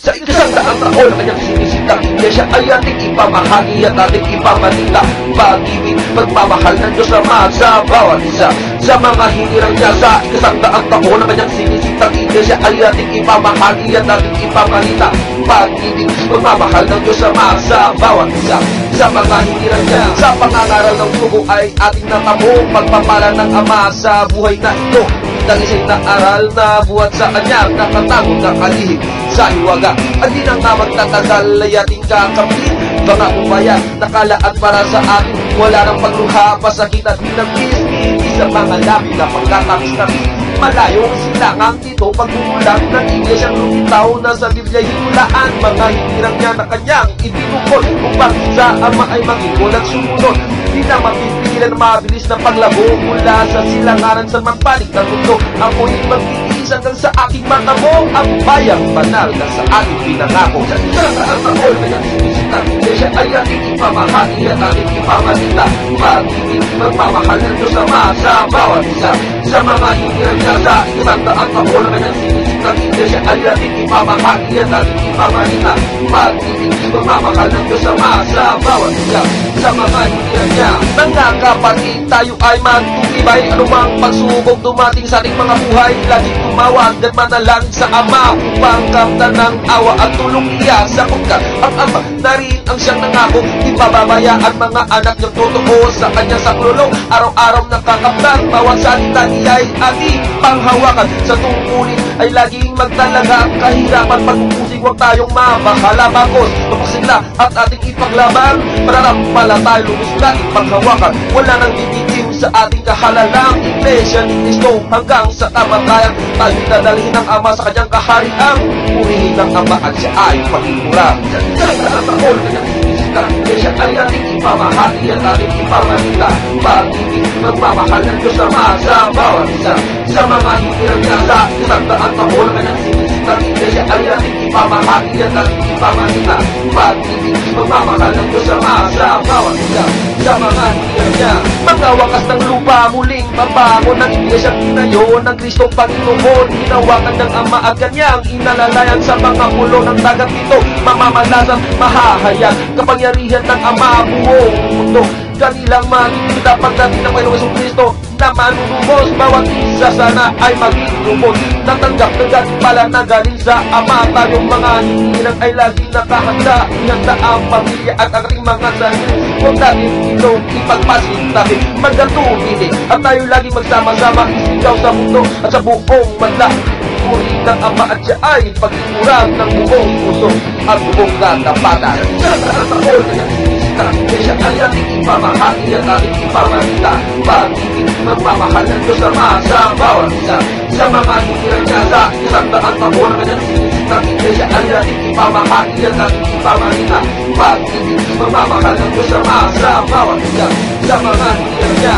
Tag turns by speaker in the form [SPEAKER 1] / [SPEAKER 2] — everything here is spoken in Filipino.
[SPEAKER 1] Sa ikasang daang taon na kanyang sinisitang iglesia ay ating ipamahagi at ating ipamalita. Pag-ibig, pagmamahal ng Diyos Ama sa bawat isa. Sa mga hinirang niya sa ikasang daang taon na kanyang sinisitang iglesia ay ating ipamahagi at ating ipamalita. Pag-ibig, pagmamahal ng Diyos Ama sa bawat isa. Sa mga hinirang niya sa pangangaral ng dugo ay ating natamo. Pagpapala ng Ama sa buhay na ito. Dalisay na aral na buhat sa kanya, nakatago na kalihim sa iwaga. At di nang nga magtatagal ay ating kakamit. Mga umaya, nakalaan para sa atin. Wala nang pagluha, pasakit at binagis. Hindi sa mga labi na pagkatamis-tamis. Malayo ang silangang dito pagkukulang ng iglesyang lumitaw na sa Biblia hinulaan. Mga hinirang niya na kanyang ibinukod upang sa Ama ay maging at sumunod. Di na mapipigilan na mabilis na paglabo mula sa silanganan sa magpanig ng mundo. Ako'y magtitiis hanggang sa aking matamo ang bayang banal na sa ating pinangako. Sa isang taon na yung sinisitang iglesia ay ating ipamahagi at ating ipamalita. Pag-ibig, magmamahal ng Diyos Ama sa bawat isa. Sa mga hinirang niya sa isang daang taon na yung sinisitang iglesia ay ating ipamahagi at ating ipamalita. Pag-ibig, magmamahal ng Diyos Ama sa bawat isa. Sa mga hinirang niya, mga kapatid, tayo ay magtutibay. Anumang pagsubok dumating sa ating mga buhay, laging tumawag at manalangin sa Ama upang kamtan ng awa at tulong niya. Sapagkat ang Ama na rin ang siyang nangako, di pababayaan mga anak niyang totoo sa kanyang saklulong. Araw-araw nakakamtan, bawat salita niya ay ating panghawakan. Sa tungkulin ay laging magtalaga ang kahirapan. Pagpupusig, huwag tayong mabahala bagos mapagsigla at ating ipaglaban. Pananampala tayo lubos nating panghawakan. Wala nang bibitiw sa ating kahalalang iglesia ni Cristo hanggang sa kamatayan. Tayo dadalhin ng Ama sa kanyang kaharian. Purihin ng Ama at siya ay pagkikura. Sa isang taon na sinisitang iglesia ay ating ipamahagi at ating ipamalita. Pag-ibig, magmamahal ng Diyos Ama sa bawat isa. Sa mga hinirang niya sa isang daang taon na sinisitang iglesia ay ating ipamahagi at ating ipamalita. Pag-ibig, magmamahal ng Diyos Ama sa bawat isa. Sa mga hinirang niya, mga wakas ng lupa muling mabangon ng iglesyang tinayo ng Kristong Panginoon. Hinawakan ng Ama at kanyang inalalayan sa mga pulo ng dagat nito. Mamamalasan, mahahayag, kapangyarihan ng Ama buong mundo. Kanilang makikita pagdating ng Panginoong Hesus Kristo na manunubos. Bawat isa sana ay maging lubos. Natanggap ng gantimpala na galing sa Ama. Tayong mga hinirang ay lagi nakahanda. Ihanda ang pamilya at ang ating mga sarili. Huwag natin ito ipagpasintabi. Magkatubili at tayo lagi magsama-sama. Isigaw sa mundo at sa buong madla. Puri ng Ama at siya ay pagkikurang ng buong puso at buong katapatan. Sa taon na iglesia ay ating ipamahagi at ating ipamalita. Pag-ibig, magmamahal ng Diyos Ama sa bawat isa. Sa mga hinirang niya sa isang daang taon na kanyang sinisitang iglesia ay ating ipamahagi at ating ipamalita. Pag-ibig, magmamahal ng Diyos Ama sa bawat isa. Sa mga hinirang niya